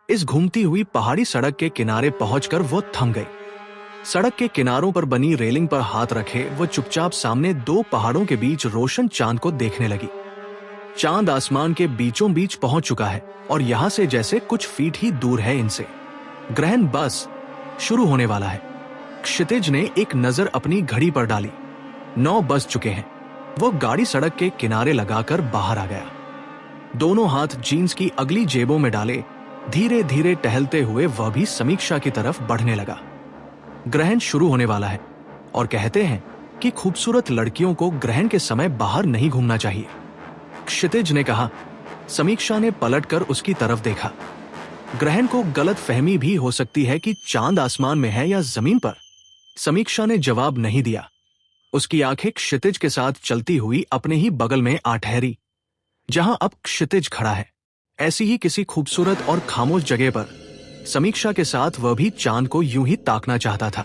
इस घूमती हुई पहाड़ी सड़क के किनारे पहुंचकर वो थम गई। सड़क के किनारों पर बनी रेलिंग पर हाथ रखे वो चुपचाप सामने दो पहाड़ों के बीच रोशन चांद को देखने लगी। चांद आसमान के बीचों बीच पहुंच चुका है और यहां से जैसे कुछ फीट ही दूर है इनसे। ग्रहण बस शुरू होने वाला है। क्षितिज ने एक नजर अपनी घड़ी पर डाली। 9 बज चुके हैं। वो गाड़ी सड़क के किनारे लगाकर बाहर आ गया। दोनों हाथ जीन्स की अगली जेबों में डाले धीरे धीरे टहलते हुए वह भी समीक्षा की तरफ बढ़ने लगा। ग्रहण शुरू होने वाला है और कहते हैं कि खूबसूरत लड़कियों को ग्रहण के समय बाहर नहीं घूमना चाहिए, क्षितिज ने कहा। समीक्षा ने पलटकर उसकी तरफ देखा। ग्रहण को गलत फहमी भी हो सकती है कि चांद आसमान में है या जमीन पर। समीक्षा ने जवाब नहीं दिया। उसकी आंखें क्षितिज के साथ चलती हुई अपने ही बगल में आ ठहरी जहां अब क्षितिज खड़ा है। ऐसी ही किसी खूबसूरत और खामोश जगह पर समीक्षा के साथ वह भी चांद को यूं ही ताकना चाहता था।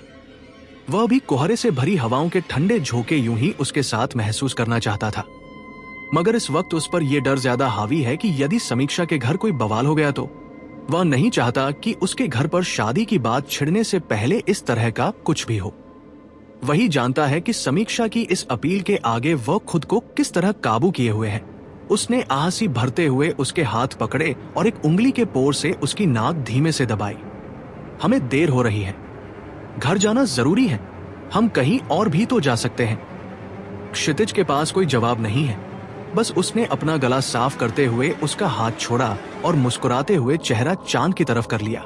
वह भी कोहरे से भरी हवाओं के ठंडे झोंके यूं ही उसके साथ महसूस करना चाहता था। मगर इस वक्त उस पर यह डर ज्यादा हावी है कि यदि समीक्षा के घर कोई बवाल हो गया तो वह नहीं चाहता कि उसके घर पर शादी की बात छिड़ने से पहले इस तरह का कुछ भी हो। वही जानता है कि समीक्षा की इस अपील के आगे वह खुद को किस तरह काबू किए हुए है। उसने आहसी भरते हुए उसके हाथ पकड़े और एक उंगली के पोर से उसकी नाक धीमे से दबाई। हमें देर हो रही है, घर जाना जरूरी है, हम कहीं और भी तो जा सकते हैं। क्षितिज के पास कोई जवाब नहीं है। बस उसने अपना गला साफ करते हुए उसका हाथ छोड़ा और मुस्कुराते हुए चेहरा चांद की तरफ कर लिया।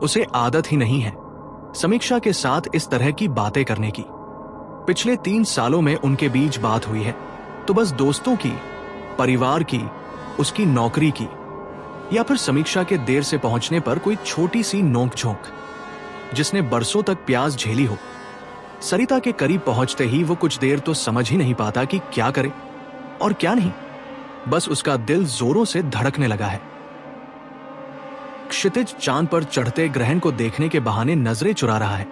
उसे आदत ही नहीं है समीक्षा के साथ इस तरह की बातें करने की। पिछले 3 सालों में उनके बीच बात हुई है तो बस दोस्तों की, परिवार की, उसकी नौकरी की, या फिर समीक्षा के देर से पहुंचने पर कोई छोटी सी नोक-झोंक जिसने बरसों तक प्यास झेली हो। सरिता के करीब पहुंचते ही वो कुछ देर तो समझ ही नहीं पाता कि क्या करे और क्या नहीं। बस उसका दिल जोरों से धड़कने लगा है। क्षितिज चांद पर चढ़ते ग्रहण को देखने के बहाने नजरें चुरा रहा है।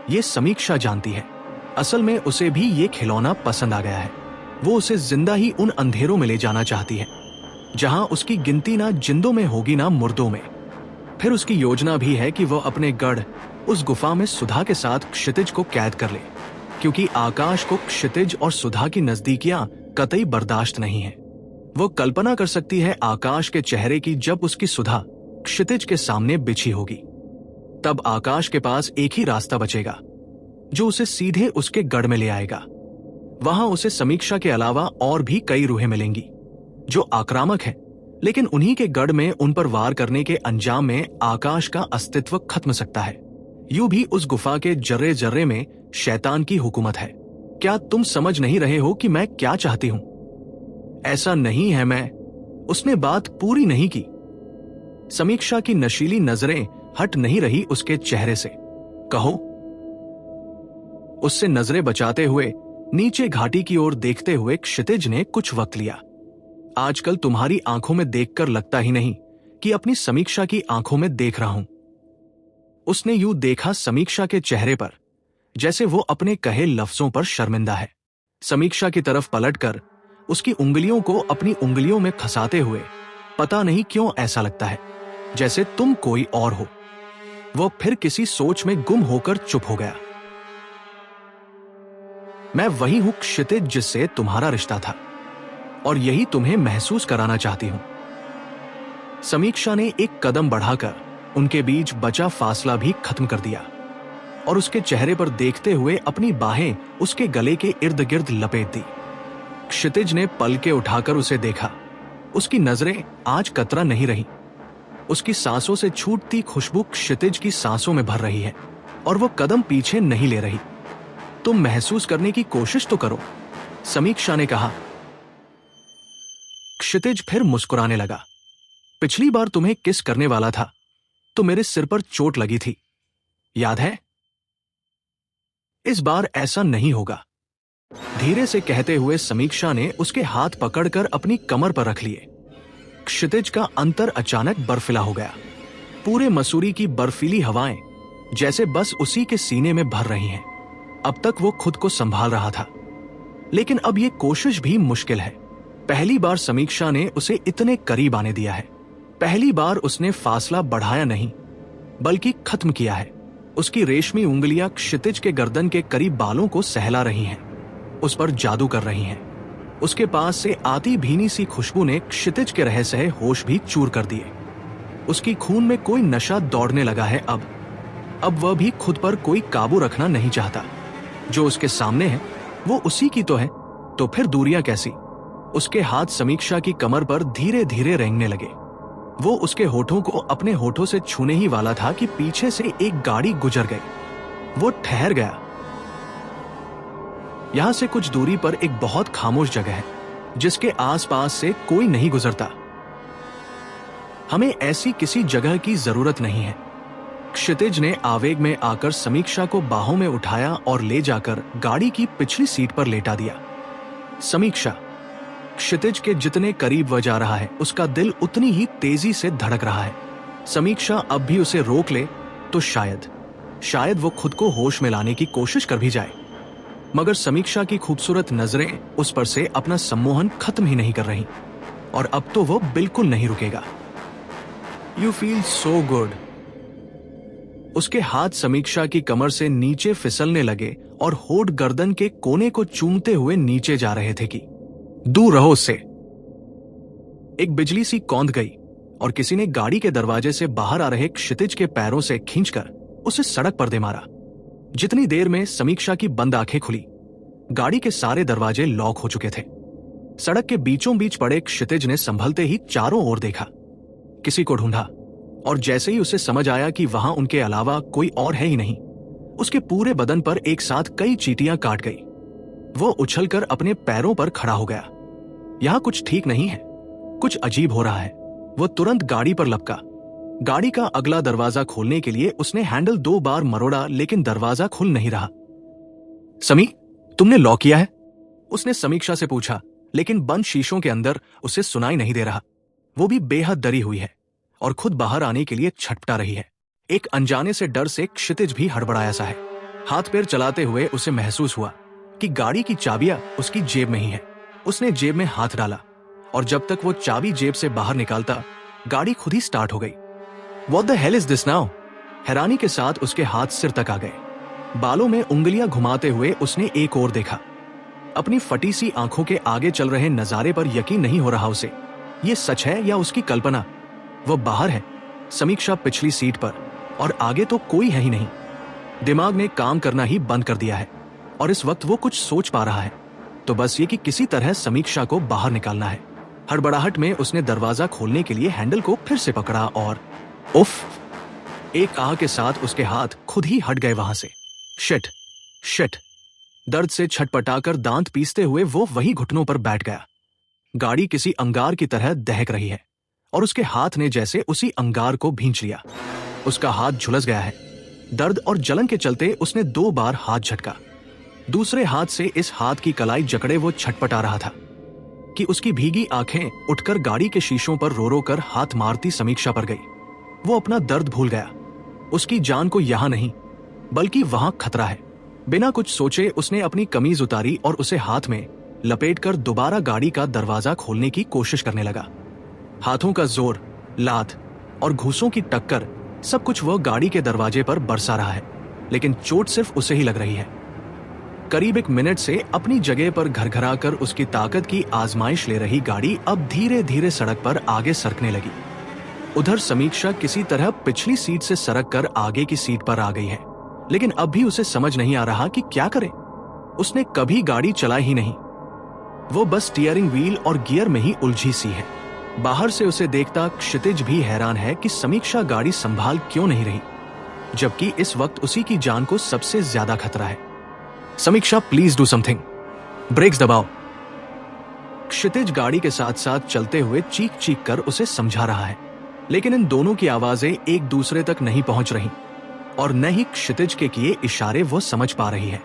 ये समीक्षा जानती है। असल में उसे भी ये खिलौना पसंद आ गया है। वो उसे जिंदा ही उन अंधेरों में ले जाना चाहती है जहां उसकी गिनती ना जिंदों में होगी ना मुर्दों में। फिर उसकी योजना भी है कि वह अपने गढ़ उस गुफा में सुधा के साथ क्षितिज को कैद कर ले, क्योंकि आकाश को क्षितिज और सुधा की नजदीकियां कतई बर्दाश्त नहीं है। वो कल्पना कर सकती है आकाश के चेहरे की जब उसकी सुधा क्षितिज के सामने बिछी होगी। तब आकाश के पास एक ही रास्ता बचेगा जो उसे सीधे उसके गढ़ में ले आएगा। वहां उसे समीक्षा के अलावा और भी कई रूहें मिलेंगी जो आक्रामक हैं, लेकिन उन्हीं के गढ़ में उन पर वार करने के अंजाम में आकाश का अस्तित्व खत्म सकता है। यूं भी उस गुफा के जर्रे जर्रे में शैतान की हुकूमत है। क्या तुम समझ नहीं रहे हो कि मैं क्या चाहती हूं? ऐसा नहीं है मैं। उसने बात पूरी नहीं की। समीक्षा की नशीली नजरें हट नहीं रही उसके चेहरे से। कहो। उससे नजरें बचाते हुए नीचे घाटी की ओर देखते हुए क्षितिज ने कुछ वक्त लिया। आजकल तुम्हारी आंखों में देखकर लगता ही नहीं कि अपनी समीक्षा की आंखों में देख रहा हूं। उसने यूं देखा समीक्षा के चेहरे पर जैसे वो अपने कहे लफ्जों पर शर्मिंदा है। समीक्षा की तरफ पलटकर उसकी उंगलियों को अपनी उंगलियों में खसाते हुए पता नहीं क्यों ऐसा लगता है जैसे तुम कोई और हो। वो फिर किसी सोच में गुम होकर चुप हो गया। मैं वही हूं क्षितिज जिससे तुम्हारा रिश्ता था और यही तुम्हें महसूस कराना चाहती हूं। समीक्षा ने एक कदम बढ़ाकर उनके बीच बचा फासला भी खत्म कर दिया और उसके चेहरे पर देखते हुए अपनी बाहें उसके गले के इर्द गिर्द लपेट दी। क्षितिज ने पलके उठाकर उसे देखा। उसकी नजरें आज कतरा नहीं रही। उसकी सांसों से छूटती खुशबू क्षितिज की सांसों में भर रही है और वो कदम पीछे नहीं ले रही। तुम महसूस करने की कोशिश तो करो, समीक्षा ने कहा। क्षितिज फिर मुस्कुराने लगा। पिछली बार तुम्हें किस करने वाला था तो मेरे सिर पर चोट लगी थी, याद है? इस बार ऐसा नहीं होगा, धीरे से कहते हुए समीक्षा ने उसके हाथ पकड़कर अपनी कमर पर रख लिए। क्षितिज का अंतर अचानक बर्फीला हो गया। पूरे मसूरी की बर्फीली हवाएं जैसे बस उसी के सीने में भर रही हैं। अब तक वो खुद को संभाल रहा था, लेकिन अब ये कोशिश भी मुश्किल है। पहली बार समीक्षा ने उसे इतने करीब आने दिया है। पहली बार उसने फासला बढ़ाया नहीं बल्कि खत्म किया है। उसकी रेशमी उंगलियां क्षितिज के गर्दन के करीब बालों को सहला रही हैं, उस पर जादू कर रही हैं। उसके पास से आती भीनी सी खुशबू ने क्षितिज के रहस्य होश भी चूर कर दिए। उसकी खून में कोई नशा दौड़ने लगा है। अब वह भी खुद पर कोई काबू रखना नहीं चाहता। जो उसके सामने है वो उसी की तो है, तो फिर दूरियां कैसी। उसके हाथ समीक्षा की कमर पर धीरे धीरे रेंगने लगे। वो उसके होठों को अपने होठों से छूने ही वाला था कि पीछे से एक गाड़ी गुजर गई। वो ठहर गया। यहां से कुछ दूरी पर एक बहुत खामोश जगह है जिसके आसपास से कोई नहीं गुजरता। हमें ऐसी किसी जगह की जरूरत नहीं है। क्षितिज ने आवेग में आकर समीक्षा को बाहों में उठाया और ले जाकर गाड़ी की पिछली सीट पर लेटा दिया। समीक्षा, क्षितिज के जितने करीब वह जा रहा है उसका दिल उतनी ही तेजी से धड़क रहा है। समीक्षा अब भी उसे रोक ले तो शायद वो खुद को होश में लाने की कोशिश कर भी जाए, मगर समीक्षा की खूबसूरत नजरें उस पर से अपना सम्मोहन खत्म ही नहीं कर रही और अब तो वो बिल्कुल नहीं रुकेगा। You feel so good. उसके हाथ समीक्षा की कमर से नीचे फिसलने लगे और होठ गर्दन के कोने को चूमते हुए नीचे जा रहे थे कि दूर रहो उससे। एक बिजली सी कौंध गई और किसी ने गाड़ी के दरवाजे से बाहर आ रहे क्षितिज के पैरों से खींचकर उसे सड़क पर दे मारा। जितनी देर में समीक्षा की बंद आंखें खुली, गाड़ी के सारे दरवाजे लॉक हो चुके थे। सड़क के बीचों बीच पड़े क्षितिज ने संभलते ही चारों ओर देखा, किसी को ढूंढा और जैसे ही उसे समझ आया कि वहां उनके अलावा कोई और है ही नहीं, उसके पूरे बदन पर एक साथ कई चींटियां काट गई। वो उछलकर अपने पैरों पर खड़ा हो गया। यहां कुछ ठीक नहीं है, कुछ अजीब हो रहा है। वो तुरंत गाड़ी पर लपका। गाड़ी का अगला दरवाजा खोलने के लिए उसने हैंडल 2 बार मरोड़ा, लेकिन दरवाजा खुल नहीं रहा। समी, तुमने लॉक किया है? उसने समीक्षा से पूछा, लेकिन बंद शीशों के अंदर उसे सुनाई नहीं दे रहा। वो भी बेहद डरी हुई है और खुद बाहर आने के लिए छटपटा रही है। एक अनजाने से डर से क्षितिज भी हड़बड़ाया सा है। हाथ पैर चलाते हुए उसे महसूस हुआ कि गाड़ी की चाबियां उसकी जेब में ही है। उसने जेब में हाथ डाला और जब तक वो चाबी जेब से बाहर निकालता, गाड़ी खुद ही स्टार्ट हो गई। What the hell is this now? हैरानी के साथ उसके हाथ सिर तक आ गए। बालों में उंगलियां घुमाते हुए उसने एक ओर देखा। अपनी फटी सी आंखों के आगे चल रहे नजारे पर यकीन नहीं हो रहा उसे। ये सच है या उसकी कल्पना? वो बाहर है, समीक्षा पिछली सीट पर, और आगे तो कोई है ही नहीं। दिमाग ने काम करना ही बंद कर दिया है और इस वक्त वो कुछ सोच पा रहा है तो बस ये कि किसी तरह समीक्षा को बाहर निकालना है। हड़बड़ाहट में उसने दरवाजा खोलने के लिए हैंडल को फिर से पकड़ा और उफ! एक आह के साथ उसके हाथ खुद ही हट गए वहां से। शिट! दर्द से छटपटाकर दांत पीसते हुए वो वही घुटनों पर बैठ गया। गाड़ी किसी अंगार की तरह दहक रही है और उसके हाथ ने जैसे उसी अंगार को भींच लिया। उसका हाथ झुलस गया है। दर्द और जलन के चलते उसने 2 बार हाथ झटका। दूसरे हाथ से इस हाथ की कलाई जकड़े वो छटपटा रहा था कि उसकी भीगी आंखें उठकर गाड़ी के शीशों पर रो रो कर हाथ मारती समीक्षा पर गई। वो अपना दर्द भूल गया। उसकी जान को यहां नहीं बल्कि वहां खतरा है। बिना कुछ सोचे उसने अपनी कमीज उतारी और उसे हाथ में लपेटकर दोबारा गाड़ी का दरवाजा खोलने की कोशिश करने लगा। हाथों का जोर, लात और घूंसों की टक्कर, सब कुछ वह गाड़ी के दरवाजे पर बरसा रहा है, लेकिन चोट सिर्फ उसे ही लग रही है। करीब 1 मिनट से अपनी जगह पर घरघराकर उसकी ताकत की आजमाइश ले रही गाड़ी अब धीरे धीरे सड़क पर आगे सरकने लगी। उधर समीक्षा किसी तरह पिछली सीट से सरक कर आगे की सीट पर आ गई है, लेकिन अब भी उसे समझ नहीं आ रहा कि क्या करे। उसने कभी गाड़ी चलाई ही नहीं। वो बस स्टीयरिंग व्हील और गियर में ही उलझी सी है। बाहर से उसे देखता क्षितिज भी हैरान है कि समीक्षा गाड़ी संभाल क्यों नहीं रही, जबकि इस वक्त उसी की जान को सबसे ज्यादा खतरा है। समीक्षा, प्लीज डू समथिंग, ब्रेक्स दबाओ। क्षितिज गाड़ी के साथ साथ चलते हुए चीख चीख कर उसे समझा रहा है, लेकिन इन दोनों की आवाजें एक दूसरे तक नहीं पहुंच रही और न ही क्षितिज के किए इशारे वो समझ पा रही है।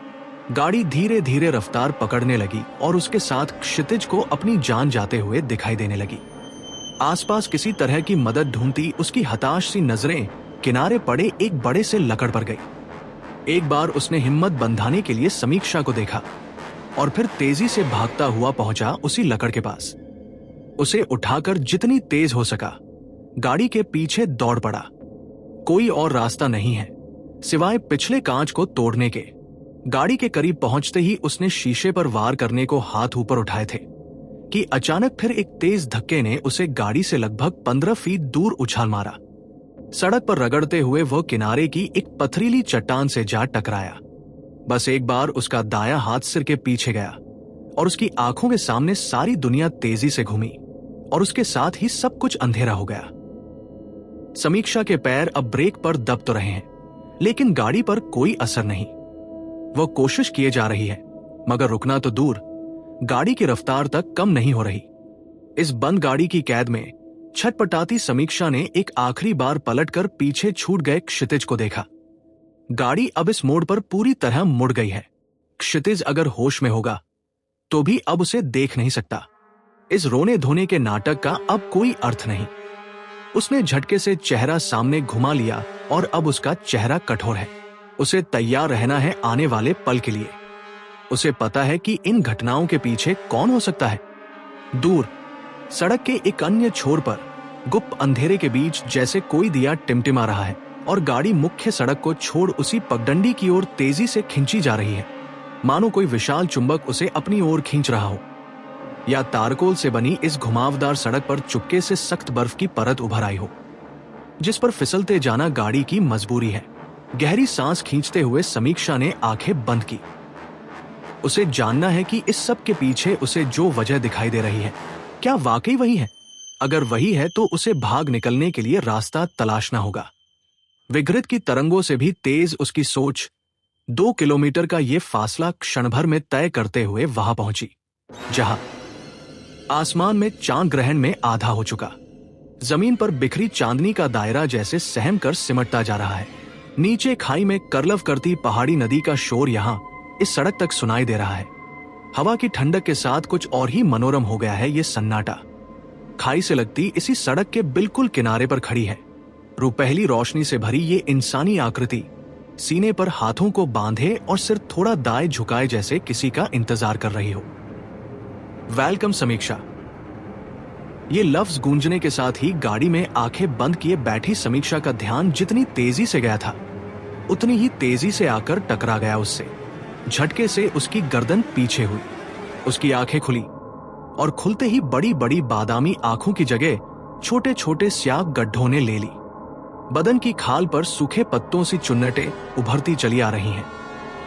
गाड़ी धीरे धीरे रफ्तार पकड़ने लगी और उसके साथ क्षितिज को अपनी जान जाते हुए दिखाई देने लगी। आसपास किसी तरह की मदद ढूंढती उसकी हताश सी नजरें किनारे पड़े एक बड़े से लकड़ पर गई। एक बार उसने हिम्मत बंधाने के लिए समीक्षा को देखा और फिर तेजी से भागता हुआ पहुंचा उसी लकड़ के पास। उसे उठाकर जितनी तेज हो सका गाड़ी के पीछे दौड़ पड़ा। कोई और रास्ता नहीं है सिवाय पिछले कांच को तोड़ने के। गाड़ी के करीब पहुंचते ही उसने शीशे पर वार करने को हाथ ऊपर उठाए थे कि अचानक फिर एक तेज धक्के ने उसे गाड़ी से लगभग 15 फीट दूर उछाल मारा। सड़क पर रगड़ते हुए वह किनारे की एक पथरीली चट्टान से जा टकराया। बस एक बार उसका दायां हाथ सिर के पीछे गया और उसकी आंखों के सामने सारी दुनिया तेजी से घूमी और उसके साथ ही सब कुछ अंधेरा हो गया। समीक्षा के पैर अब ब्रेक पर दब तो रहे हैं, लेकिन गाड़ी पर कोई असर नहीं। वह कोशिश किए जा रही है, मगर रुकना तो दूर, गाड़ी की रफ्तार तक कम नहीं हो रही। इस बंद गाड़ी की कैद में छटपटाती समीक्षा ने एक आखिरी बार पलटकर पीछे छूट गए क्षितिज को देखा। गाड़ी अब इस मोड़ पर पूरी तरह मुड़ गई है। क्षितिज अगर होश में होगा तो भी अब उसे देख नहीं सकता। इस रोने धोने के नाटक का अब कोई अर्थ नहीं। उसने झटके से चेहरा सामने घुमा लिया और अब उसका चेहरा कठोर है। उसे तैयार रहना है आने वाले पल के लिए। उसे पता है कि इन घटनाओं के पीछे कौन हो सकता है। दूर सड़क के एक अन्य छोर पर गुप्त अंधेरे के बीच जैसे कोई दिया टिमटिमा रहा है और गाड़ी मुख्य सड़क को छोड़ उसी पगडंडी की ओर तेजी से खींची जा रही है, मानो कोई विशाल चुंबक उसे अपनी ओर खींच रहा हो, या तारकोल से बनी इस घुमावदार सड़क पर चुपके से सख्त बर्फ की परत उभर आई हो, जिस पर फिसलते जाना गाड़ी की मजबूरी है। गहरी सांस खींचते हुए समीक्षा ने आंखें बंद की। उसे जानना है कि इस सब के पीछे उसे जो वजह दिखाई दे रही है, क्या वाकई वही है? अगर वही है तो उसे भाग निकलने के लिए रास्ता तलाशना होगा। विगृत की तरंगों से भी तेज उसकी सोच 2 किलोमीटर का ये फासला क्षण भर में तय करते हुए वहां पहुंची, जहां आसमान में चांद ग्रहण में आधा हो चुका। जमीन पर बिखरी चांदनी का दायरा जैसे सहम कर सिमटता जा रहा है। नीचे खाई में करलव करती पहाड़ी नदी का शोर यहां इस सड़क तक सुनाई दे रहा है। हवा की ठंडक के साथ कुछ और ही मनोरम हो गया है ये सन्नाटा। खाई से लगती इसी सड़क के बिल्कुल किनारे पर खड़ी है रुपहली रोशनी से भरी ये इंसानी आकृति, सीने पर हाथों को बांधे और सिर थोड़ा दाएं झुकाए जैसे किसी का इंतजार कर रही हो। वेलकम समीक्षा। ये लफ्ज गूंजने के साथ ही गाड़ी में आंखें बंद किए बैठी समीक्षा का ध्यान जितनी तेजी से गया था, उतनी ही तेजी से आकर टकरा गया उससे। झटके से उसकी गर्दन पीछे हुई, उसकी आंखें खुली और खुलते ही बड़ी बड़ी बादामी आंखों की जगह छोटे छोटे स्याह गड्ढों ने ले ली। बदन की खाल पर सूखे पत्तों सी चुन्नटें उभरती चली आ रही हैं।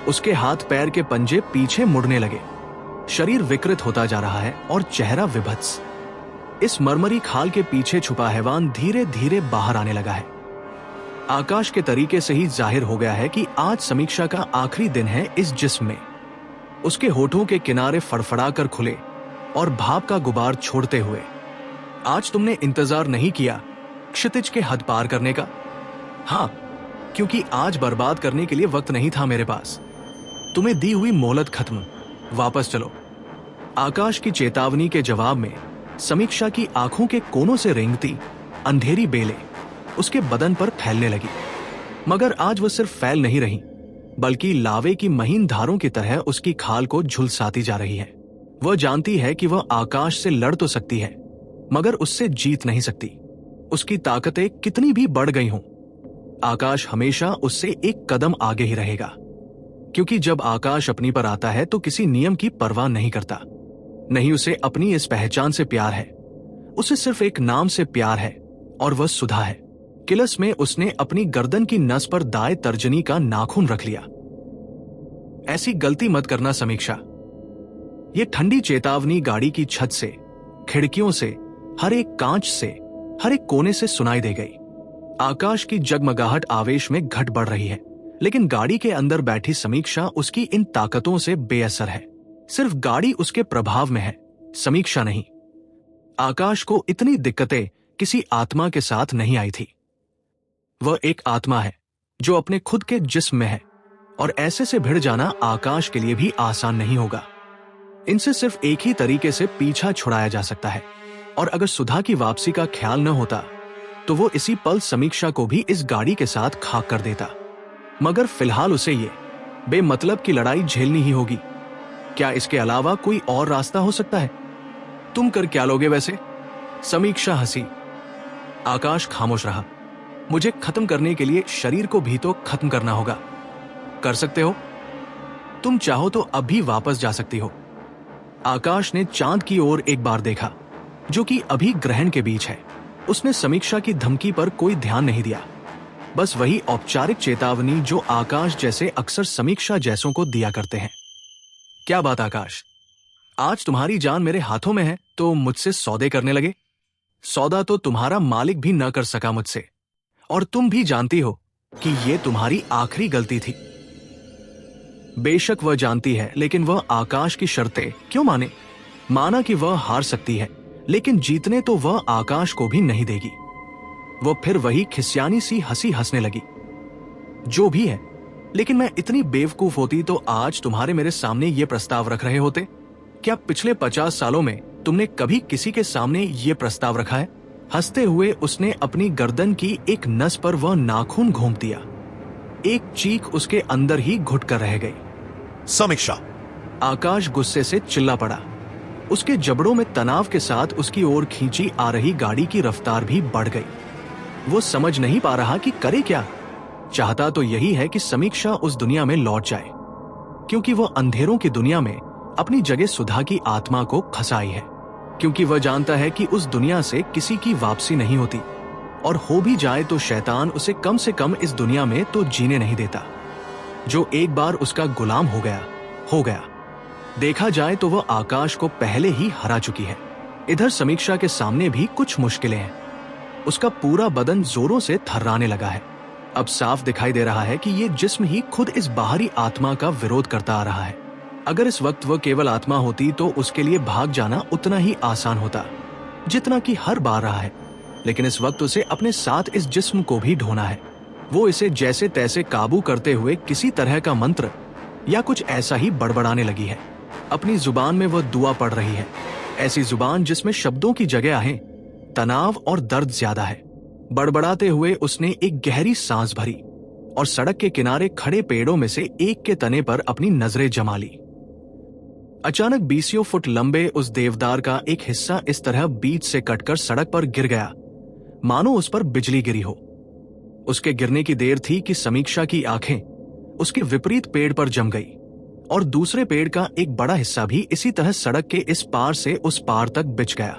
उसके हाथ पैर के पंजे पीछे मुड़ने लगे। शरीर विकृत होता जा रहा है और चेहरा विभत्स। इस मरमरी खाल के पीछे छुपा हैवान धीरे धीरे बाहर आने लगा है। आकाश के तरीके से ही जाहिर हो गया है कि आज समीक्षा का आखिरी दिन है इस जिस्म में। उसके होठों के किनारे फड़फड़ा कर खुले और भाप का गुबार छोड़ते हुए। आज तुमने इंतजार नहीं किया क्षितिज के हद पार करने का? हाँ, क्योंकि आज बर्बाद करने के लिए वक्त नहीं था मेरे पास। तुम्हें दी हुई मोहलत खत्म, वापस चलो। आकाश की चेतावनी के जवाब में समीक्षा की आंखों के कोनों से रेंगती अंधेरी बेलें उसके बदन पर फैलने लगी। मगर आज वह सिर्फ फैल नहीं रही, बल्कि लावे की महीन धारों की तरह उसकी खाल को झुलसाती जा रही है। वह जानती है कि वह आकाश से लड़ तो सकती है, मगर उससे जीत नहीं सकती। उसकी ताकतें कितनी भी बढ़ गई हों, आकाश हमेशा उससे एक कदम आगे ही रहेगा। क्योंकि जब आकाश अपनी पर आता है तो किसी नियम की परवाह नहीं करता। नहीं उसे अपनी इस पहचान से प्यार है, उसे सिर्फ एक नाम से प्यार है, और वह सुधा है। किलस में उसने अपनी गर्दन की नस पर दाएं तर्जनी का नाखून रख लिया। ऐसी गलती मत करना समीक्षा। ये ठंडी चेतावनी गाड़ी की छत से, खिड़कियों से, हर एक कांच से, हर एक कोने से सुनाई दे गई। आकाश की जगमगाहट आवेश में घट बढ़ रही है, लेकिन गाड़ी के अंदर बैठी समीक्षा उसकी इन ताकतों से बेअसर है। सिर्फ गाड़ी उसके प्रभाव में है, समीक्षा नहीं। आकाश को इतनी दिक्कतें किसी आत्मा के साथ नहीं आई थी। वह एक आत्मा है जो अपने खुद के जिस्म में है, और ऐसे से भिड़ जाना आकाश के लिए भी आसान नहीं होगा। इनसे सिर्फ एक ही तरीके से पीछा छुड़ाया जा सकता है, और अगर सुधा की वापसी का ख्याल न होता तो वो इसी पल समीक्षा को भी इस गाड़ी के साथ खाक कर देता। मगर फिलहाल उसे ये बेमतलब की लड़ाई झेलनी ही होगी। क्या इसके अलावा कोई और रास्ता हो सकता है? तुम कर क्या लोगे वैसे? समीक्षा हंसी। आकाश खामोश रहा। मुझे खत्म करने के लिए शरीर को भी तो खत्म करना होगा। कर सकते हो? तुम चाहो तो अभी वापस जा सकती हो। आकाश ने चांद की ओर एक बार देखा, जो कि अभी ग्रहण के बीच है। उसने समीक्षा की धमकी पर कोई ध्यान नहीं दिया, बस वही औपचारिक चेतावनी जो आकाश जैसे अक्सर समीक्षा जैसों को दिया करते हैं। क्या बात आकाश, आज तुम्हारी जान मेरे हाथों में है तो मुझसे सौदे करने लगे? सौदा तो तुम्हारा मालिक भी न कर सका मुझसे, और तुम भी जानती हो कि यह तुम्हारी आखिरी गलती थी। बेशक वह जानती है, लेकिन वह आकाश की शर्तें क्यों माने? माना कि वह हार सकती है, लेकिन जीतने तो वह आकाश को भी नहीं देगी। वह फिर वही खिसियानी सी हंसी हंसने लगी। जो भी है, लेकिन मैं इतनी बेवकूफ होती तो आज तुम्हारे मेरे सामने ये प्रस्ताव रख रहे होते? क्या पिछले 50 सालों में तुमने कभी किसी के सामने ये प्रस्ताव रखा है? हंसते हुए उसने अपनी गर्दन की एक नस पर वह नाखून घोंप दिया। एक चीख उसके अंदर ही घुट कर रह गई। समीक्षा! आकाश गुस्से से चिल्ला पड़ा। उसके जबड़ों में तनाव के साथ उसकी ओर खींची आ रही गाड़ी की रफ्तार भी बढ़ गई। वो समझ नहीं पा रहा कि करे क्या। चाहता तो यही है कि समीक्षा उस दुनिया में लौट जाए, क्योंकि वह अंधेरों की दुनिया में अपनी जगह सुधा की आत्मा को खसाई है। क्योंकि वह जानता है कि उस दुनिया से किसी की वापसी नहीं होती, और हो भी जाए तो शैतान उसे कम से कम इस दुनिया में तो जीने नहीं देता। जो एक बार उसका गुलाम हो गया। देखा जाए तो वह आकाश को पहले ही हरा चुकी है। इधर समीक्षा के सामने भी कुछ मुश्किलें हैं। उसका पूरा बदन जोरों से थर्राने लगा है। अब साफ दिखाई दे रहा है कि ये जिस्म ही खुद इस बाहरी आत्मा का विरोध करता आ रहा है। अगर इस वक्त वह केवल आत्मा होती तो उसके लिए भाग जाना उतना ही आसान होता जितना कि हर बार रहा है, लेकिन इस वक्त उसे अपने साथ इस जिस्म को भी ढोना है। वो इसे जैसे तैसे काबू करते हुए किसी तरह का मंत्र या कुछ ऐसा ही बड़बड़ाने लगी है। अपनी जुबान में वह दुआ पढ़ रही है, ऐसी जुबान जिसमें शब्दों की जगह आहे तनाव और दर्द ज्यादा है। बड़बड़ाते हुए उसने एक गहरी सांस भरी और सड़क के किनारे खड़े पेड़ों में से एक के तने पर अपनी नजरें जमा ली। अचानक 20 फुट लंबे उस देवदार का एक हिस्सा इस तरह बीच से कटकर सड़क पर गिर गया, मानो उस पर बिजली गिरी हो। उसके गिरने की देर थी कि समीक्षा की आंखें उसके विपरीत पेड़ पर जम गई, और दूसरे पेड़ का एक बड़ा हिस्सा भी इसी तरह सड़क के इस पार से उस पार तक बिछ गया।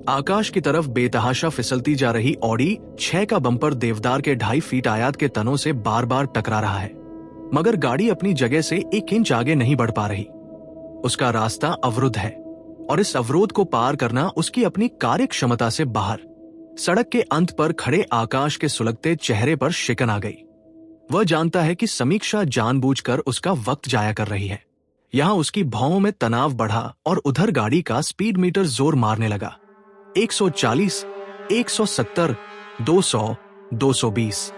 आकाश की तरफ बेतहाशा फिसलती जा रही ऑडी 6 का बम्पर देवदार के 2.5 फीट आयात के तनों से बार बार टकरा रहा है, मगर गाड़ी अपनी जगह से 1 इंच आगे नहीं बढ़ पा रही। उसका रास्ता अवरुद्ध है, और इस अवरोध को पार करना उसकी अपनी कार्य क्षमता से बाहर। सड़क के अंत पर खड़े आकाश के सुलगते चेहरे पर शिकन आ गई। वह जानता है कि समीक्षा जानबूझकर उसका वक्त जाया कर रही है। यहां उसकी भौं में तनाव बढ़ा और उधर गाड़ी का स्पीड मीटर जोर मारने लगा। 140, 170, 200, 220,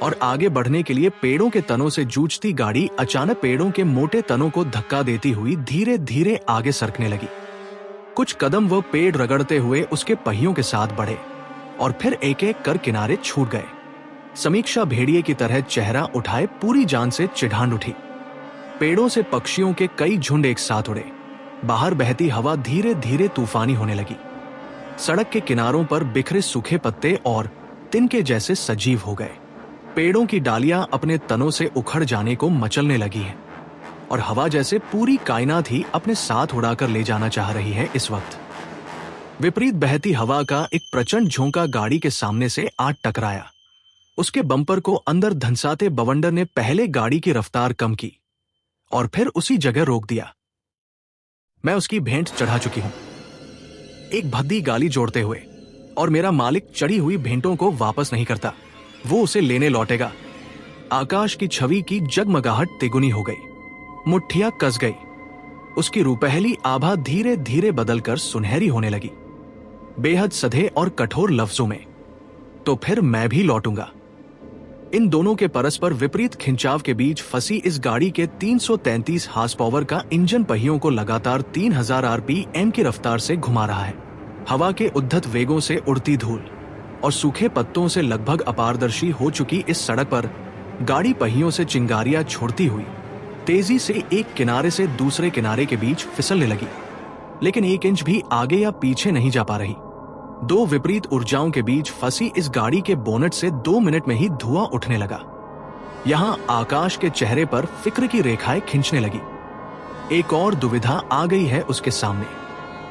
और आगे बढ़ने के लिए पेड़ों के तनों से जूझती गाड़ी अचानक पेड़ों के मोटे तनों को धक्का देती हुई धीरे धीरे आगे सरकने लगी। कुछ कदम वह पेड़ रगड़ते हुए उसके पहियों के साथ बढ़े और फिर एक एक कर किनारे छूट गए। समीक्षा भेड़िए की तरह चेहरा उठाए पूरी जान से चिढ़ांड उठी। पेड़ों से पक्षियों के कई झुंड एक साथ उड़े। बाहर बहती हवा धीरे धीरे तूफानी होने लगी। सड़क के किनारों पर बिखरे सूखे पत्ते और तिनके जैसे सजीव हो गए। पेड़ों की डालियां अपने तनों से उखड़ जाने को मचलने लगी हैं, और हवा जैसे पूरी कायनात ही अपने साथ उड़ाकर ले जाना चाह रही है। इस वक्त विपरीत बहती हवा का एक प्रचंड झोंका गाड़ी के सामने से आ टकराया। उसके बम्पर को अंदर धंसाते बवंडर ने पहले गाड़ी की रफ्तार कम की और फिर उसी जगह रोक दिया। मैं उसकी भेंट चढ़ा चुकी हूं, एक भद्दी गाली जोड़ते हुए, और मेरा मालिक चढ़ी हुई भेंटों को वापस नहीं करता। वो उसे लेने लौटेगा। आकाश की छवि की जगमगाहट तिगुनी हो गई। मुट्ठियां कस गई। उसकी रुपहली आभा धीरे धीरे बदलकर सुनहरी होने लगी, बेहद सधे और कठोर लफ्जों में, तो फिर मैं भी लौटूंगा। इन दोनों के परस्पर विपरीत खिंचाव के बीच फंसी इस गाड़ी के 333 हार्स पावर का इंजन पहियों को लगातार 3000 आरपीएम की रफ्तार से घुमा रहा है। हवा के उद्धत वेगों से उड़ती धूल और सूखे पत्तों से लगभग अपारदर्शी हो चुकी इस सड़क पर गाड़ी पहियों से चिंगारियां छोड़ती हुई तेजी से एक किनारे से दूसरे किनारे के बीच फिसलने लगी, लेकिन 1 इंच भी आगे या पीछे नहीं जा पा रही। दो विपरीत ऊर्जाओं के बीच फंसी इस गाड़ी के बोनट से 2 मिनट में ही धुआं उठने लगा। यहां आकाश के चेहरे पर फिक्र की रेखाएं खिंचने लगी। एक और दुविधा आ गई है उसके सामने।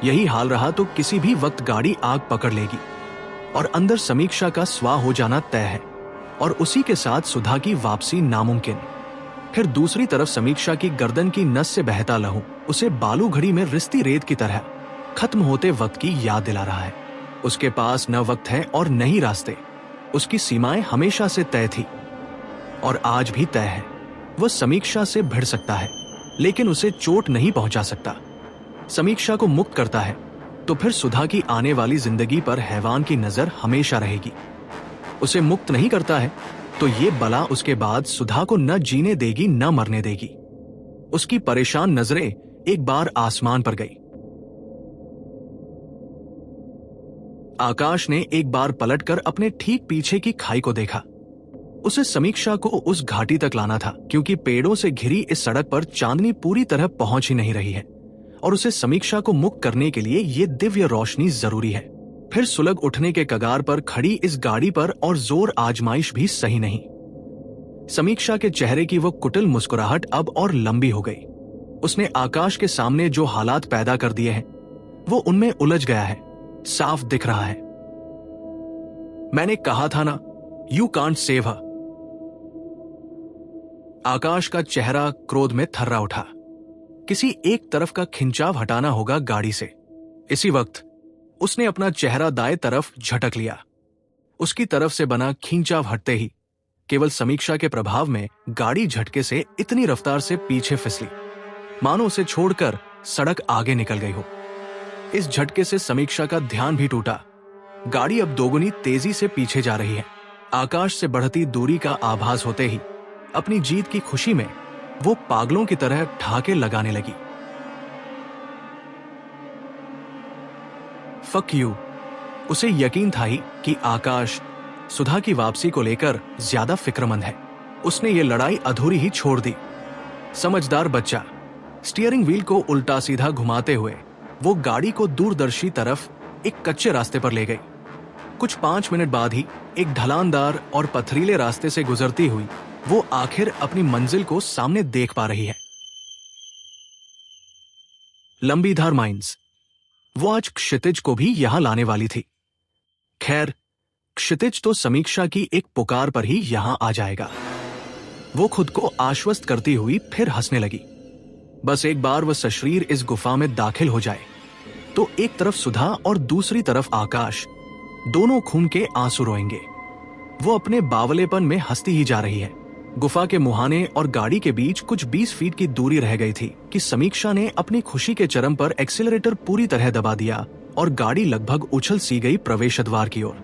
यही हाल रहा तो किसी भी वक्त गाड़ी आग पकड़ लेगी और अंदर समीक्षा का स्वाह हो जाना तय है और उसी के साथ सुधा की वापसी नामुमकिन। फिर दूसरी तरफ समीक्षा की गर्दन की नस से बहता लहू उसे बालू घड़ी में रिश्ती रेत की तरह खत्म होते वक्त की याद दिला रहा है। उसके पास न वक्त है और न ही रास्ते। उसकी सीमाएं हमेशा से तय थी और आज भी तय है। वह समीक्षा से भिड़ सकता है लेकिन उसे चोट नहीं पहुंचा सकता। समीक्षा को मुक्त करता है तो फिर सुधा की आने वाली जिंदगी पर हैवान की नजर हमेशा रहेगी। उसे मुक्त नहीं करता है तो ये बला उसके बाद सुधा को न जीने देगी न मरने देगी। उसकी परेशान नजरें एक बार आसमान पर गई। आकाश ने एक बार पलटकर अपने ठीक पीछे की खाई को देखा। उसे समीक्षा को उस घाटी तक लाना था क्योंकि पेड़ों से घिरी इस सड़क पर चांदनी पूरी तरह पहुंच ही नहीं रही है और उसे समीक्षा को मुक्त करने के लिए ये दिव्य रोशनी जरूरी है। फिर सुलग उठने के कगार पर खड़ी इस गाड़ी पर और जोर आजमाइश भी सही नहीं। समीक्षा के चेहरे की वो कुटिल मुस्कुराहट अब और लंबी हो गई। उसने आकाश के सामने जो हालात पैदा कर दिए हैं वो उनमें उलझ गया है, साफ दिख रहा है। मैंने कहा था ना, यू कांट सेव हर। आकाश का चेहरा क्रोध में थर्रा उठा। किसी एक तरफ का खिंचाव हटाना होगा गाड़ी से। इसी वक्त उसने अपना चेहरा दाएं तरफ झटक लिया। उसकी तरफ से बना खिंचाव हटते ही केवल समीक्षा के प्रभाव में गाड़ी झटके से इतनी रफ्तार से पीछे फिसली मानो उसे छोड़कर सड़क आगे निकल गई हो। इस झटके से समीक्षा का ध्यान भी टूटा। गाड़ी अब दोगुनी तेजी से पीछे जा रही है। आकाश से बढ़ती दूरी का आभास होते ही अपनी जीत की खुशी में वो पागलों की तरह ठाके लगाने लगी। Fuck you. उसे यकीन था ही कि आकाश सुधा की वापसी को लेकर ज्यादा फिक्रमंद है। उसने ये लड़ाई अधूरी ही छोड़ दी। समझदार बच्चा। स्टीयरिंग व्हील को उल्टा सीधा घुमाते हुए वो गाड़ी को दूरदर्शी तरफ एक कच्चे रास्ते पर ले गई। कुछ 5 मिनट बाद ही एक ढलानदार और पथरीले रास्ते से गुजरती हुई वो आखिर अपनी मंजिल को सामने देख पा रही है। लंबीधार माइंस। वो आज क्षितिज को भी यहां लाने वाली थी। खैर, क्षितिज तो समीक्षा की एक पुकार पर ही यहां आ जाएगा। वो खुद को आश्वस्त करती हुई फिर हंसने लगी। बस एक बार वह सशरीर इस गुफा में दाखिल हो जाए तो एक तरफ सुधा और दूसरी तरफ आकाश दोनों खून के आंसू रोएंगे। वो अपने बावलेपन में हंसती ही जा रही है। गुफा के मुहाने और गाड़ी के बीच कुछ 20 फीट की दूरी रह गई थी कि समीक्षा ने अपनी खुशी के चरम पर एक्सीलरेटर पूरी तरह दबा दिया और गाड़ी लगभग उछल सी गई प्रवेश द्वार की ओर।